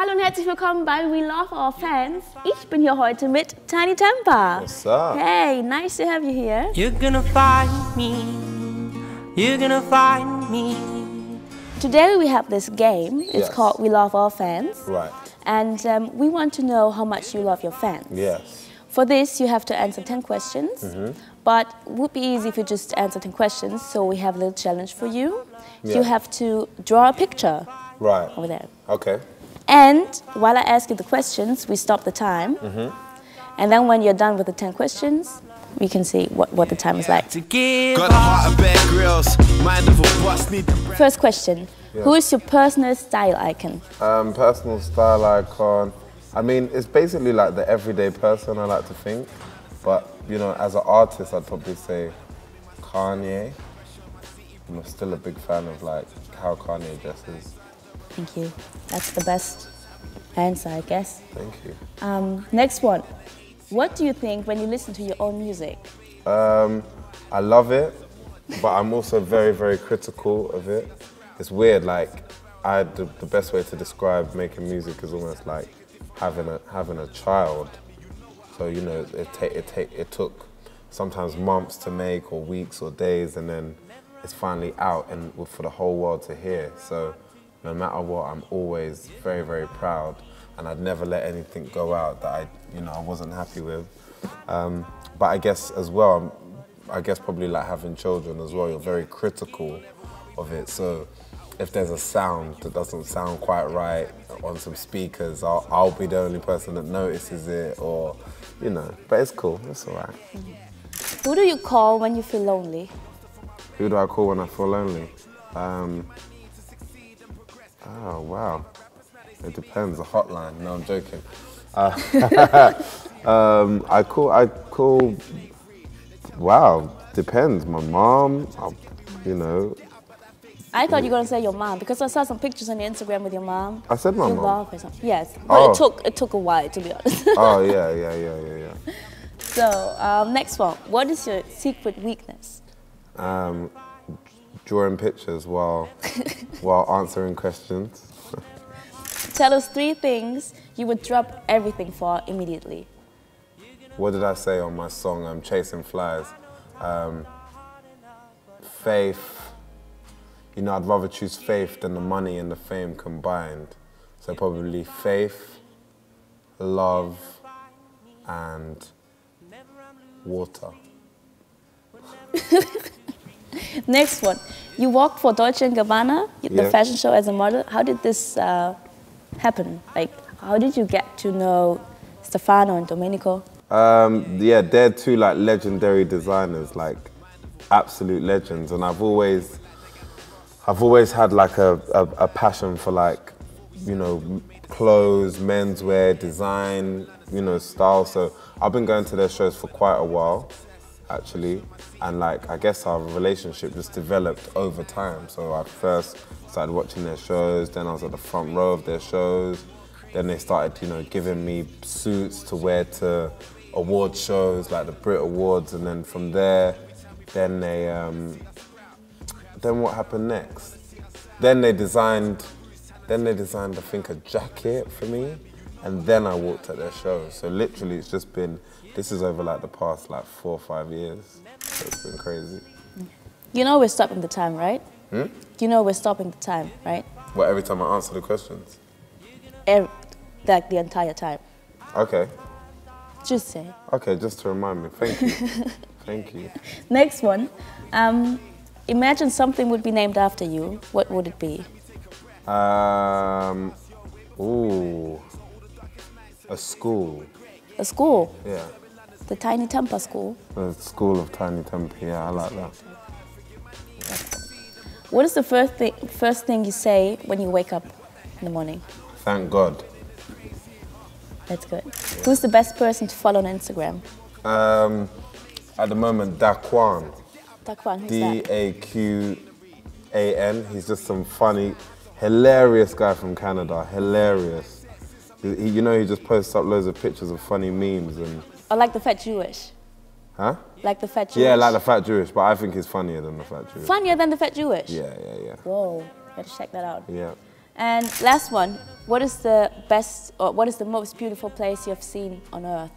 Hallo und herzlich willkommen bei We Love Our Fans. Ich bin hier heute mit Tinie Tempah. What's up? Hey, nice to have you here. You're gonna find me. You're gonna find me. Today we have this game. It's Yes. called We Love Our Fans. Right. And we want to know how much you love your fans. Yes. For this, you have to answer 10 questions. But it would be easy if you just answer 10 questions. So we have a little challenge for you. Yeah. You have to draw a picture Right. over there. Okay. And while I ask you the questions, we stop the time. And then when you're done with the 10 questions, we can see what the time is like. To give Got a heart of Bear Grylls, mind of a bus, need the First question. Who is your personal style icon? Personal style icon. I mean, it's basically like the everyday person, I like to think. But, you know, as an artist, I'd probably say Kanye. I'm still a big fan of like how Kanye dresses. Thank you. That's the best answer, I guess. Thank you. Next one. What do you think when you listen to your own music? I love it, but I'm also very, very critical of it. It's weird, like, the best way to describe making music is almost like having a child. So, you know, it took sometimes months to make, or weeks or days, and then it's finally out and for the whole world to hear. So no matter what, I'm always very, very proud, and I'd never let anything go out that I wasn't happy with. But I guess as well, probably like having children as well, you're very critical of it. So if there's a sound that doesn't sound quite right on some speakers, I'll be the only person that notices it, or, you know, but it's cool, it's all right. Who do you call when you feel lonely? Who do I call when I feel lonely? Oh, wow. It depends, a hotline. No, I'm joking. I call, wow, depends. My mom, you know. I thought you were going to say your mom, because I saw some pictures on your Instagram with your mom. I said my You mom. love her something. Yes, but Oh. it took a while, to be honest. Oh, yeah. So, next one. What is your secret weakness? Drawing pictures while answering questions. Tell us 3 things you would drop everything for immediately. What did I say on my song, Chasing Flies? Faith. You know, I'd rather choose faith than the money and the fame combined. So probably faith, love, and water. Next one. You worked for Deutsche & Gabbana, the Yeah. fashion show, as a model. How did this happen? Like, how did you get to know Stefano and Domenico? Yeah, they're 2 like legendary designers, like absolute legends, and I've always had like a passion for, like, you know, clothes, menswear, design, you know, style. So I've been going to their shows for quite a while, actually, and like I guess our relationship just developed over time. So I first started watching their shows, then I was at the front row of their shows, then they started, you know, giving me suits to wear to award shows like the Brit Awards, and then from there, then they then what happened next? Then they designed, I think, a jacket for me, and then I walked at their shows. So literally, it's just been, this is over like the past like 4 or 5 years. So it's been crazy. You know we're stopping the time, right? You know we're stopping the time, right? Well, every time I answer the questions? Like the entire time. Okay. Just say. Okay, just to remind me. Thank you. Thank you. Next one. Imagine something would be named after you. What would it be? Ooh. A school. A school. Yeah. The Tinie Tempah School. The School of Tinie Tempah. Yeah, I like that. What is the first thing you say when you wake up in the morning? Thank God. That's good. Who's the best person to follow on Instagram? At the moment, Daquan. Daquan, who's that? D-A-Q-A-N. He's just some funny, hilarious guy from Canada. Hilarious. You know, he just posts up loads of pictures of funny memes and... Or like the fat Jewish? Huh? Like the fat Jewish? Yeah, like the fat Jewish, but I think he's funnier than the fat Jewish. Funnier than the fat Jewish? Yeah. Whoa, better check that out. Yeah. And last one, what is the best, or what is the most beautiful place you have seen on earth?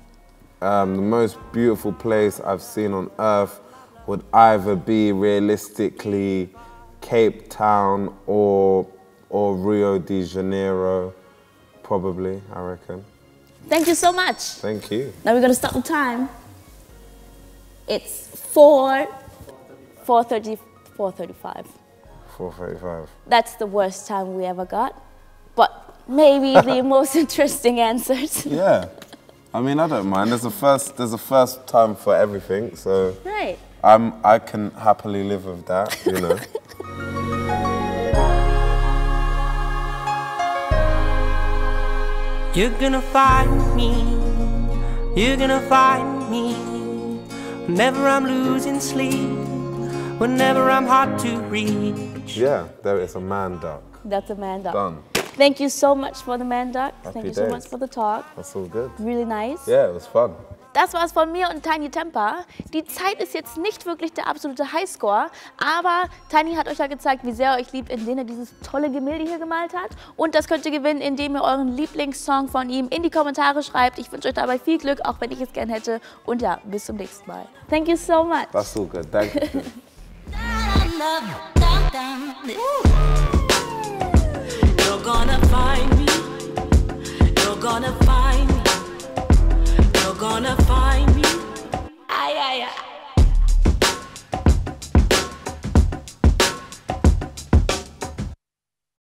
The most beautiful place I've seen on earth would either be realistically Cape Town or Rio de Janeiro, probably, I reckon. Thank you so much. Thank you. Now we're gonna stop the time. It's 4:35. 4:35. That's the worst time we ever got, but maybe the most interesting answers. Yeah, I mean, I don't mind. There's a first time for everything, so Right. I can happily live with that, you know. You're gonna find me, you're gonna find me, whenever I'm losing sleep, whenever I'm hard to reach. Yeah, there is a man duck. That's a man duck. Done. Thank you so much for the man duck. Happy Thank you so days. much for the talk. That's all good. Really nice. Yeah, it was fun. Das war's von mir und Tinie Tempah. Die Zeit ist jetzt nicht wirklich der absolute Highscore, aber Tinie hat euch ja gezeigt, wie sehr er euch liebt, indem er dieses tolle Gemälde hier gemalt hat. Und das könnt ihr gewinnen, indem ihr euren Lieblingssong von ihm in die Kommentare schreibt. Ich wünsche euch dabei viel Glück, auch wenn ich es gern hätte. Und ja, bis zum nächsten Mal. Thank you so much. That's all good. Thank you. You're gonna find me. You're gonna find